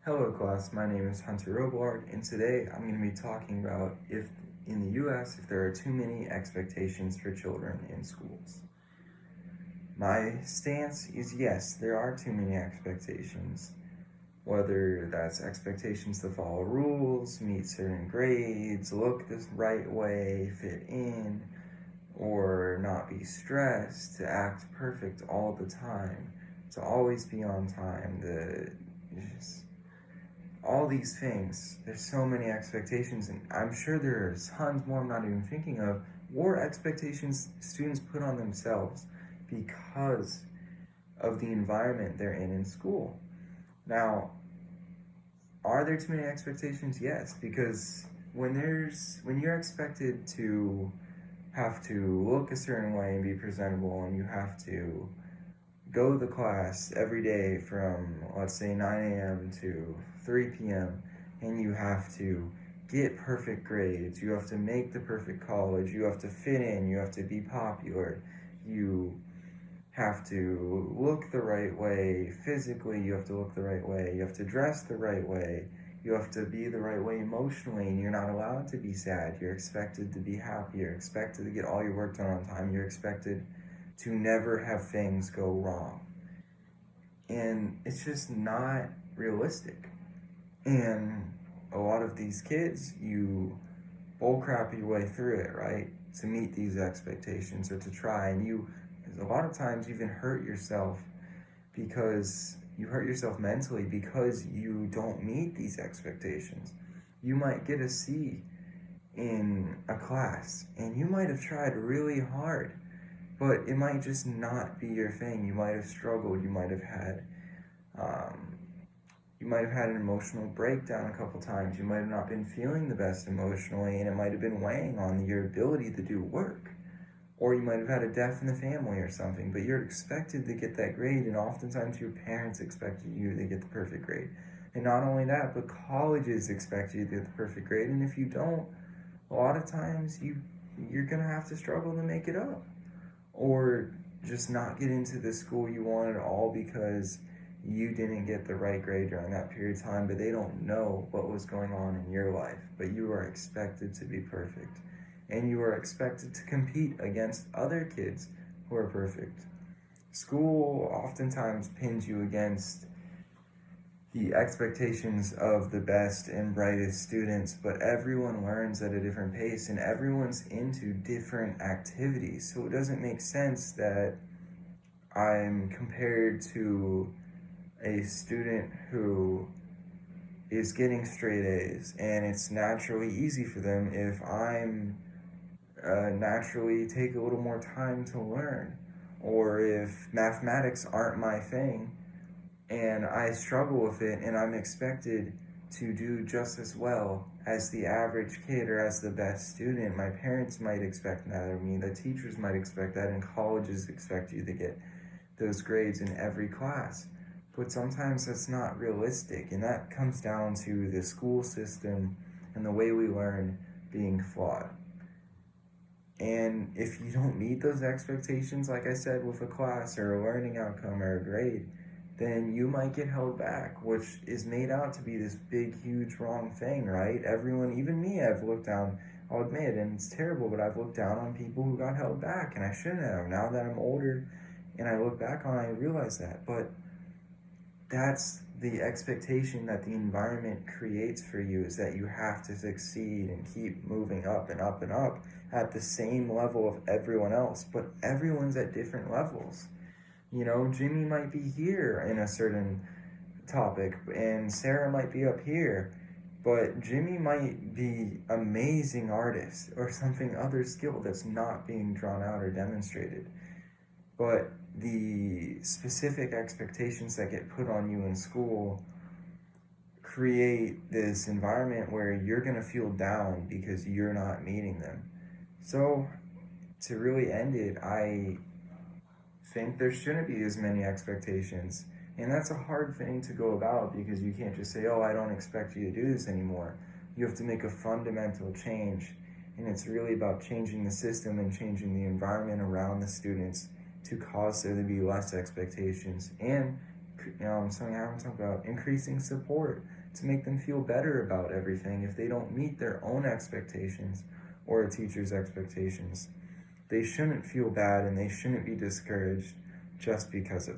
Hello class, my name is Hunter Robillard, and today I'm going to be talking about if in the US if there are too many expectations for children in schools. My stance is yes, there are too many expectations. Whether that's expectations to follow rules, meet certain grades, look the right way, fit in, or not be stressed, to act perfect all the time, to always be on time, just all these things. There's so many expectations, and I'm sure there's tons more I'm not even thinking of, or expectations students put on themselves because of the environment they're in school. Now, are there too many expectations? Yes, because when you're expected to have to look a certain way and be presentable, and you have to go to class every day from, let's say, 9 a.m. to 3 p.m., and you have to get perfect grades, you have to make the perfect college, you have to fit in, you have to be popular, you have to look the right way physically, you have to look the right way, you have to dress the right way, you have to be the right way emotionally, and you're not allowed to be sad. You're expected to be happy, you're expected to get all your work done on time, you're expected to never have things go wrong. And it's just not realistic. And a lot of these kids, you bullcrap your way through it, right? To meet these expectations or to try. And you, a lot of times, even hurt yourself because you hurt yourself mentally because you don't meet these expectations. You might get a C in a class and you might have tried really hard, but it might just not be your thing. You might have struggled. You might have had an emotional breakdown a couple times. You might have not been feeling the best emotionally, and it might have been weighing on your ability to do work. Or you might have had a death in the family or something, but you're expected to get that grade, and oftentimes your parents expect you to get the perfect grade. And not only that, but colleges expect you to get the perfect grade, and if you don't, a lot of times you're going to have to struggle to make it up. Or just not get into the school you wanted, all because you didn't get the right grade during that period of time, but they don't know what was going on in your life. But you are expected to be perfect, and you are expected to compete against other kids who are perfect. School oftentimes pins you against the expectations of the best and brightest students, but everyone learns at a different pace and everyone's into different activities. So it doesn't make sense that I'm compared to a student who is getting straight A's and it's naturally easy for them if I'm naturally take a little more time to learn, or if mathematics aren't my thing and I struggle with it and I'm expected to do just as well as the average kid or as the best student. My parents might expect that of me, the teachers might expect that, and colleges expect you to get those grades in every class. But sometimes that's not realistic, and that comes down to the school system and the way we learn being flawed. And if you don't meet those expectations, like I said, with a class or a learning outcome or a grade, then you might get held back, which is made out to be this big, huge wrong thing, right? Everyone, even me, I've looked down, I'll admit, and it's terrible, but I've looked down on people who got held back, and I shouldn't have. Now that I'm older and I look back on it, I realize that. But that's the expectation that the environment creates for you, is that you have to succeed and keep moving up and up and up at the same level of everyone else, but everyone's at different levels. You know, Jimmy might be here in a certain topic and Sarah might be up here, but Jimmy might be amazing artist or something other skill that's not being drawn out or demonstrated. But the specific expectations that get put on you in school create this environment where you're going to feel down because you're not meeting them. So, to really end it, I think there shouldn't be as many expectations. And that's a hard thing to go about because you can't just say, oh, I don't expect you to do this anymore. You have to make a fundamental change. And it's really about changing the system and changing the environment around the students to cause there to be less expectations and something I haven't talked about, increasing support to make them feel better about everything. If they don't meet their own expectations or a teacher's expectations, they shouldn't feel bad and they shouldn't be discouraged just because of